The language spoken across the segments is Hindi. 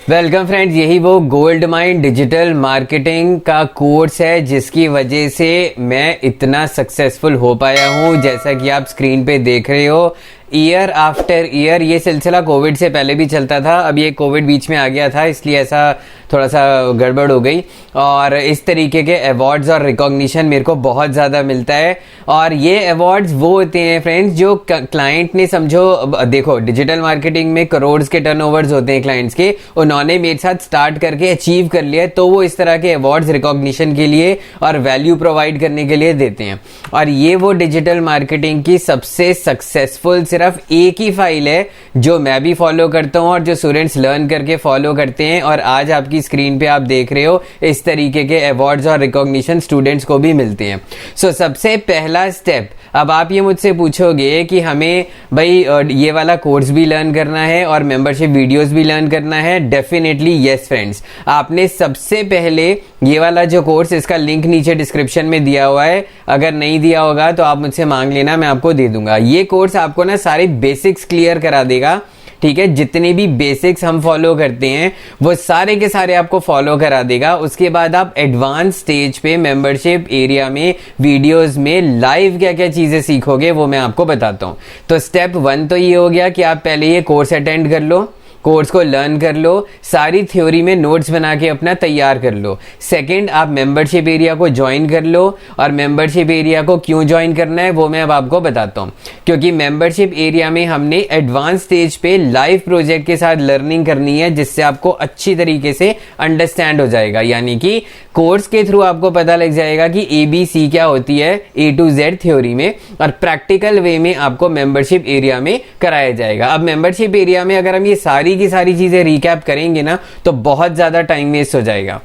वेलकम फ्रेंड्स, यही वो गोल्ड माइन डिजिटल मार्केटिंग का कोर्स है जिसकी वजह से मैं इतना सक्सेसफुल हो पाया हूँ। जैसा कि आप स्क्रीन पे देख रहे हो, ईयर आफ्टर ईयर ये सिलसिला कोविड से पहले भी चलता था। अब ये कोविड बीच में आ गया था, इसलिए ऐसा थोड़ा सा गड़बड़ हो गई। और इस तरीके के अवार्ड्स और रिकॉग्निशन मेरे को बहुत ज़्यादा मिलता है। और ये अवार्ड्स वो होते हैं फ्रेंड्स जो क्लाइंट ने, समझो देखो डिजिटल मार्केटिंग में करोड़ के टर्नओवर्स होते हैं क्लाइंट्स के, उन्होंने मेरे साथ स्टार्ट करके अचीव कर लिया, तो वो इस तरह के अवार्ड्स रिकॉग्निशन के लिए और वैल्यू प्रोवाइड करने के लिए देते हैं। और ये वो डिजिटल मार्केटिंग की सबसे सक्सेसफुल सिर्फ एक ही फाइल है जो मैं भी फॉलो करता हूं और जो स्टूडेंट्स लर्न करके फॉलो करते हैं। और आज आपकी स्क्रीन पे आप देख रहे हो इस तरीके के अवार्ड्स और रिकॉग्निशन स्टूडेंट्स को भी मिलते हैं। सो सबसे पहला स्टेप, अब आप ये मुझसे पूछोगे कि हमें भाई ये वाला कोर्स भी लर्न करना है और मेंबरशिप वीडियोस भी लर्न करना है। डेफिनेटली यस फ्रेंड्स, आपने सबसे पहले ये वाला जो कोर्स, इसका लिंक नीचे डिस्क्रिप्शन में दिया हुआ है, अगर नहीं दिया होगा तो आप मुझसे मांग लेना, मैं आपको दे दूंगा। ये कोर्स आपको ना सारे बेसिक्स क्लियर करा देगा, ठीक है। जितने भी बेसिक्स हम फॉलो करते हैं वो सारे के सारे आपको फॉलो करा देगा। उसके बाद आप एडवांस स्टेज पे मेंबरशिप एरिया में वीडियोस में लाइव क्या क्या चीजें सीखोगे वो मैं आपको बताता हूं। तो स्टेप 1 तो ये हो गया कि आप पहले ये कोर्स अटेंड कर लो, कोर्स को लर्न कर लो, सारी थ्योरी में नोट्स बना के अपना तैयार कर लो। सेकंड, आप मेंबरशिप एरिया को ज्वाइन कर लो। और मेंबरशिप एरिया को क्यों ज्वाइन करना है वो मैं अब आपको बताता हूं, क्योंकि मेंबरशिप एरिया में हमने एडवांस स्टेज पे लाइव प्रोजेक्ट के साथ लर्निंग करनी है, जिससे आपको अच्छी तरीके से अंडरस्टैंड हो जाएगा। यानी कि कोर्स के थ्रू आपको पता लग जाएगा कि ABC क्या होती है A to Z थ्योरी में, और प्रैक्टिकल वे में आपको मेंबरशिप एरिया में कराया जाएगा। अब मेंबरशिप एरिया में अगर हम ये सारी की सारी चीजें रिकैप करेंगे ना तो बहुत ज्यादा टाइम वेस्ट हो जाएगा।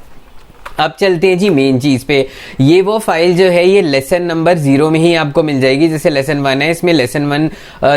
अब चलते हैं जी मेन चीज पे। ये वो फाइल जो है ये लेसन नंबर 0 में ही आपको मिल जाएगी। जैसे लेसन 1 है, इसमें लेसन 1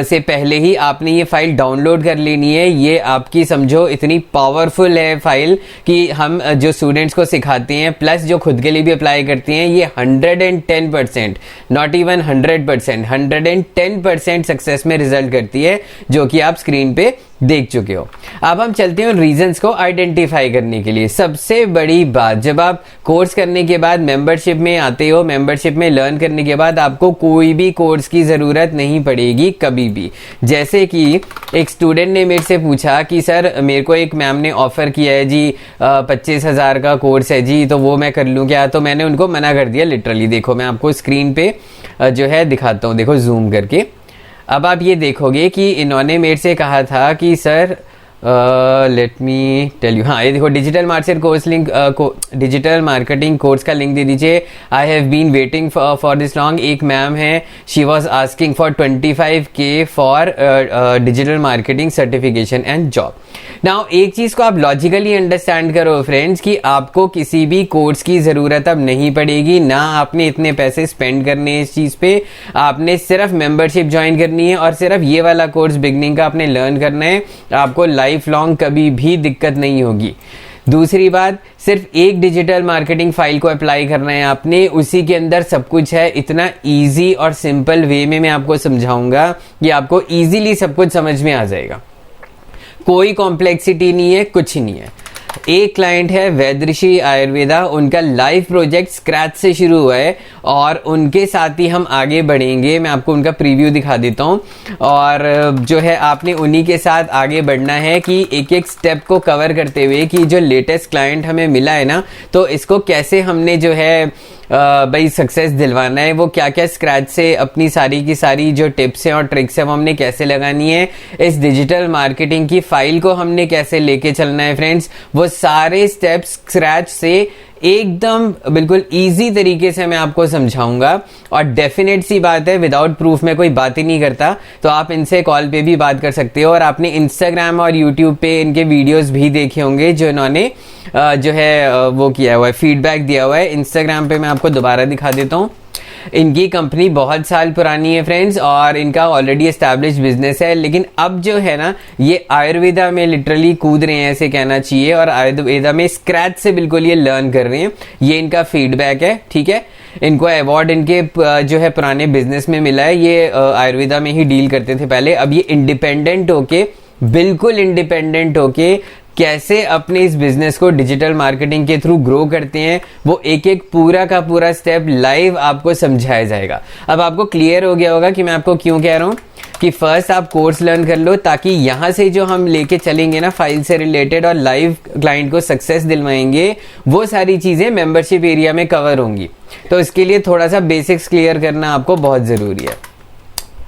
से पहले ही आपने ये फाइल डाउनलोड कर लेनी है। ये आपकी समझो इतनी पावरफुल है फाइल कि हम जो स्टूडेंट्स को सिखाते हैं प्लस जो खुद के लिए भी अप्लाई करते हैं, ये 110%, नॉट इवन 100%, 110% सक्सेस में रिजल्ट करती है, जो कि आप स्क्रीन पे देख चुके हो। अब हम चलते हैं रीजंस को आइडेंटिफाई करने के लिए। सबसे बड़ी बात, जब आप कोर्स करने के बाद मेंबरशिप में आते हो, मेंबरशिप में लर्न करने के बाद आपको कोई भी कोर्स की जरूरत नहीं पड़ेगी कभी भी। जैसे कि एक स्टूडेंट ने मेरे से पूछा कि सर मेरे को एक मैम ने ऑफर किया है जी 25,000 का कोर्स है जी, तो वो मैं कर लूँ क्या? तो मैंने उनको मना कर दिया लिटरली। देखो मैं आपको स्क्रीन पे जो है दिखाता हूँ, देखो जूम करके। अब आप ये देखोगे कि इन्होंने मेरे से कहा था कि sir let me tell you, हाँ ये देखो digital marketing course link, digital marketing course का लिंक दे दीजिए। I have been waiting for this long. एक मैम है, she was asking for 25K for digital marketing certification and job. Now एक चीज को आप लॉजिकली अंडरस्टैंड करो फ्रेंड्स कि आपको किसी भी कोर्स की जरूरत अब नहीं पड़ेगी, ना आपने इतने पैसे स्पेंड करने हैं इस चीज पे। आपने सिर्फ मेंबरशिप ज्वाइन करनी है और सिर्फ ये वाला कोर्स बिगनिंग का आपने लर्न करना है। आपको लाइफ लॉन्ग कभी भी दिक्कत नहीं होगी। दूसरी बात, सिर्फ एक डिजिटल मार्केटिंग फाइल को अप्लाई करना है आपने, उसी के अंदर सब कुछ है। इतना इजी और सिंपल वे में मैं आपको समझाऊंगा कि आपको इजीली सब कुछ समझ में आ जाएगा। कोई कॉम्प्लेक्सिटी नहीं है, कुछ नहीं है। एक क्लाइंट है वैदऋषि आयुर्वेदा, उनका लाइव प्रोजेक्ट स्क्रैच से शुरू हुआ है और उनके साथ ही हम आगे बढ़ेंगे। मैं आपको उनका प्रीव्यू दिखा देता हूं। और जो है आपने उन्हीं के साथ आगे बढ़ना है कि एक एक स्टेप को कवर करते हुए कि जो लेटेस्ट क्लाइंट हमें मिला है ना, तो इसको कैसे हमने जो है भाई सक्सेस दिलवाना है, वो क्या क्या स्क्रैच से अपनी सारी की सारी जो टिप्स हैं और ट्रिक्स हैं वो हमने कैसे लगानी है, इस डिजिटल मार्केटिंग की फाइल को हमने कैसे लेके चलना है फ्रेंड्स, वो सारे स्टेप्स स्क्रैच से एकदम बिल्कुल इजी तरीके से मैं आपको समझाऊंगा। और डेफिनेट सी बात है, विदाउट प्रूफ मैं कोई बात ही नहीं करता, तो आप इनसे कॉल पे भी बात कर सकते हो। और आपने इंस्टाग्राम और यूट्यूब पे इनके वीडियोस भी देखे होंगे जो इन्होंने जो है वो किया हुआ है, फीडबैक दिया हुआ है। इंस्टाग्राम पे मैं आपको दोबारा दिखा देता हूँ। इनकी कंपनी बहुत साल पुरानी है फ्रेंड्स और इनका ऑलरेडी एस्टैब्लिश बिजनेस है, लेकिन अब जो है ना ये आयुर्वेदा में लिटरली कूद रहे हैं ऐसे कहना चाहिए, और आयुर्वेदा में स्क्रैच से बिल्कुल ये लर्न कर रहे हैं। ये इनका फीडबैक है, ठीक है। इनको अवार्ड इनके जो है पुराने बिजनेस में मिला है। ये आयुर्वेदा में ही डील करते थे पहले, अब ये इंडिपेंडेंट होके, बिल्कुल इंडिपेंडेंट होके कैसे अपने इस बिजनेस को डिजिटल मार्केटिंग के थ्रू ग्रो करते हैं, वो एक एक पूरा का पूरा स्टेप लाइव आपको समझाया जाएगा। अब आपको क्लियर हो गया होगा कि मैं आपको क्यों कह रहा हूं कि फर्स्ट आप कोर्स लर्न कर लो, ताकि यहां से जो हम लेके चलेंगे ना फाइल से रिलेटेड और लाइव क्लाइंट को सक्सेस दिलवाएंगे, वो सारी चीजें मेंबरशिप एरिया में कवर होंगी। तो इसके लिए थोड़ा सा बेसिक्स क्लियर करना आपको बहुत जरूरी है।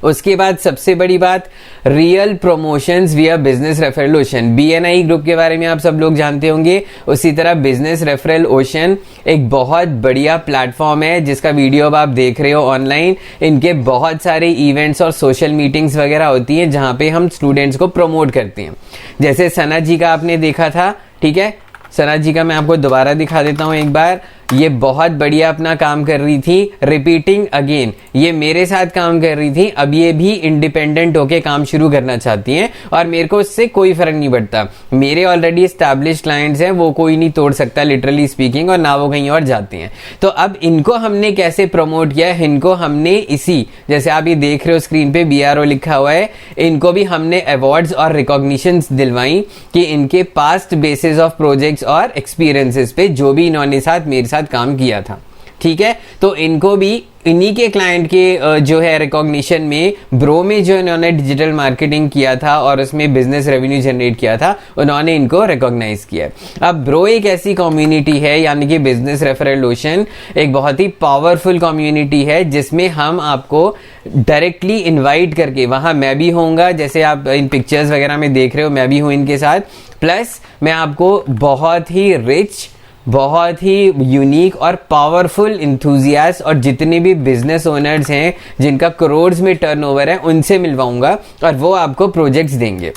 उसके बाद सबसे बड़ी बात, रियल प्रमोशंस विया business referral ocean. BNI group के बारे में आप सब लोग जानते होंगे, उसी तरह बिजनेस रेफरल ओशन एक बहुत बढ़िया प्लेटफॉर्म है जिसका वीडियो अब आप देख रहे हो ऑनलाइन। इनके बहुत सारे इवेंट्स और सोशल मीटिंग्स वगैरह होती हैं जहां पे हम स्टूडेंट्स को प्रमोट करते हैं। जैसे सना जी का आपने देखा था, ठीक है, सना जी का मैं आपको दोबारा दिखा देता हूं एक बार। ये बहुत बढ़िया अपना काम कर रही थी, रिपीटिंग अगेन, ये मेरे साथ काम कर रही थी, अब ये भी इंडिपेंडेंट होके काम शुरू करना चाहती हैं और मेरे को इससे कोई फर्क नहीं पड़ता। मेरे ऑलरेडी एस्टैब्लिश्ड क्लाइंट्स हैं, वो कोई नहीं तोड़ सकता लिटरली स्पीकिंग, और ना वो कहीं और जाते हैं। तो अब इनको हमने कैसे प्रमोट किया है, इनको हमने इसी, जैसे आप ये देख रहे हो स्क्रीन पे BRO लिखा हुआ है, इनको भी हमने अवार्ड्स और रिकॉग्निशंस दिलवाई कि इनके पास्ट बेसिस ऑफ प्रोजेक्ट्स और एक्सपीरियंसेस पे जो भी इन्होंने साथ मेरे साथ काम किया था, ठीक है। तो इनको भी इन्हीं के क्लाइंट के जो है रिकॉग्निशन में, ब्रो में जो इन्होंने डिजिटल मार्केटिंग किया था और उसमें बिजनेस रेवेन्यू जनरेट किया था, उन्होंने इनको रिकॉग्नाइज किया। अब ब्रो एक ऐसी कम्युनिटी है, यानी कि बिजनेस रेफरल ओशन एक बहुत ही पावरफुल कम्युनिटी है जिसमें हम आपको डायरेक्टली इनवाइट करके, वहां मैं भी होऊंगा, जैसे आप इन पिक्चर्स वगैरह में देख रहे हो, मैं भी हूं इनके साथ, प्लस मैं आपको बहुत ही रिच, बहुत ही यूनिक और पावरफुल इंथुजियास्ट और जितने भी बिजनेस ओनर्स हैं जिनका करोड़्स में टर्नओवर है, उनसे मिलवाऊंगा और वो आपको प्रोजेक्ट्स देंगे।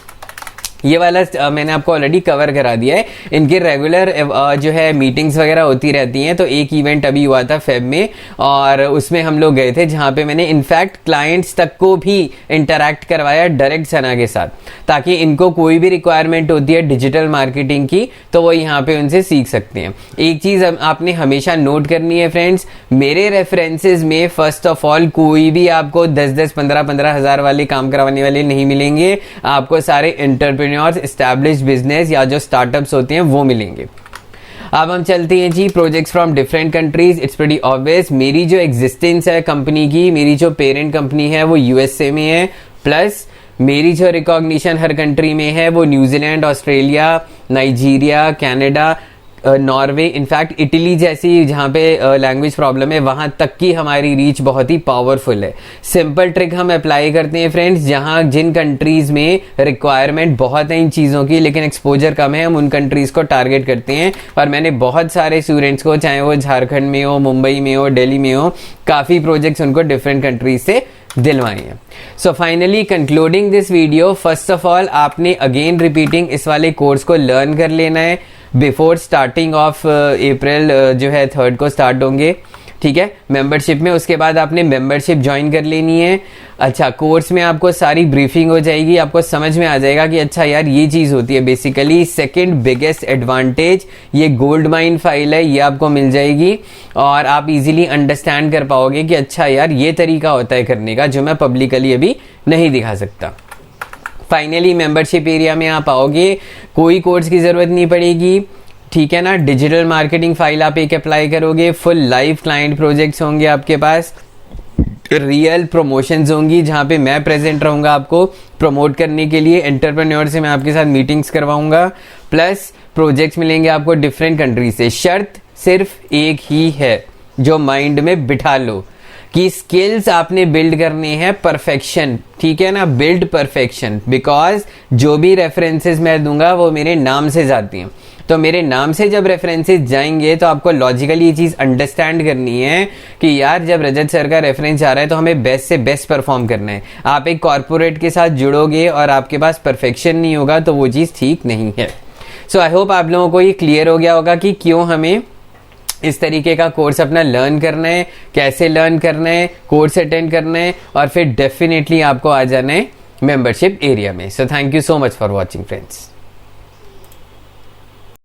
ये वाला मैंने आपको ऑलरेडी कवर करा दिया है। इनके रेगुलर जो है मीटिंग्स वगैरह होती रहती हैं। तो एक इवेंट अभी हुआ था फेब में और उसमें हम लोग गए थे, जहां पे मैंने इनफैक्ट क्लाइंट्स तक को भी इंटरैक्ट करवाया डायरेक्ट सना के साथ, ताकि इनको कोई भी रिक्वायरमेंट होती है डिजिटल मार्केटिंग की तो वो यहाँ पे उनसे सीख सकते हैं। एक चीज आपने हमेशा नोट करनी है फ्रेंड्स, मेरे रेफरेंसेज में फर्स्ट ऑफ ऑल कोई भी आपको 10-10, 15-15 हजार वाले काम करवाने वाले नहीं मिलेंगे। आपको सारे एस्टैब्लिश्ड बिजनेस या जो स्टार्टअप्स होते हैं वो मिलेंगे। अब हम चलते हैं जी projects from different countries. It's pretty obvious, मेरी जो एग्जिस्टेंस है कंपनी की, मेरी जो पेरेंट कंपनी है वो USA में है, प्लस मेरी जो रिकॉग्निशन हर कंट्री में है वो New Zealand, Australia, Nigeria, Canada, Norway, in fact Italy जैसी जहां पे लैंग्वेज प्रॉब्लम है वहां तक की हमारी रीच बहुत ही पावरफुल है। सिंपल ट्रिक हम अप्लाई करते हैं फ्रेंड्स, जहां जिन कंट्रीज में रिक्वायरमेंट बहुत है इन चीजों की लेकिन एक्सपोजर कम है, हम उन कंट्रीज को टारगेट करते हैं। और मैंने बहुत सारे स्टूडेंट्स को, चाहे वो झारखंड में हो, मुंबई में हो, दिल्ली में हो, काफी प्रोजेक्ट्स उनको डिफरेंट कंट्रीज से दिलवाए हैं। So finally concluding this video, first of all आपने अगेन रिपीटिंग इस वाले कोर्स को लर्न कर लेना है बिफोर स्टार्टिंग ऑफ अप्रैल जो है 3rd को स्टार्ट होंगे, ठीक है, मेंबरशिप में। उसके बाद आपने मेंबरशिप ज्वाइन कर लेनी है। अच्छा, कोर्स में आपको सारी ब्रीफिंग हो जाएगी, आपको समझ में आ जाएगा कि अच्छा यार ये चीज होती है। बेसिकली सेकंड बिगेस्ट एडवांटेज ये गोल्ड माइन फाइल है, ये आपको मिल जाएगी और आप इजीली अंडरस्टैंड कर पाओगे कि अच्छा यार ये तरीका होता है करने का, जो मैं पब्लिकली अभी नहीं दिखा सकता। फाइनली मेंबरशिप एरिया में आप आओगे, कोई कोर्स की जरूरत नहीं पड़ेगी, ठीक है ना। डिजिटल मार्केटिंग फाइल आप एक अप्लाई करोगे, फुल लाइव क्लाइंट प्रोजेक्ट्स होंगे आपके पास, रियल प्रमोशंस होंगी जहां पे मैं प्रेजेंट रहूंगा आपको प्रमोट करने के लिए। एंटरप्रेन्योर से मैं आपके साथ मीटिंग्स करवाऊंगा, प्लस प्रोजेक्ट्स मिलेंगे आपको डिफरेंट कंट्री से। शर्त सिर्फ एक ही है जो माइंड में बिठा लो कि स्किल्स आपने बिल्ड करने हैं परफेक्शन, ठीक है ना, बिल्ड परफेक्शन। बिकॉज जो भी रेफरेंसेस मैं दूंगा वो मेरे नाम से जाती हैं, तो मेरे नाम से जब रेफरेंसेस जाएंगे तो आपको लॉजिकली ये चीज अंडरस्टैंड करनी है कि यार जब रजत सर का रेफरेंस आ रहा है तो हमें बेस्ट से बेस्ट परफॉर्म करना है। आप एक कॉर्पोरेट के साथ जुड़ोगे और आपके पास परफेक्शन नहीं होगा तो वो चीज ठीक नहीं है। सो आई होप आप लोगों को ये क्लियर हो गया होगा कि क्यों हमें इस तरीके का कोर्स अपना लर्न करना है, कैसे लर्न करना है, कोर्स अटेंड करना है और फिर डेफिनेटली आपको आ जाना है मेंबरशिप एरिया में। So thank you so much for watching friends.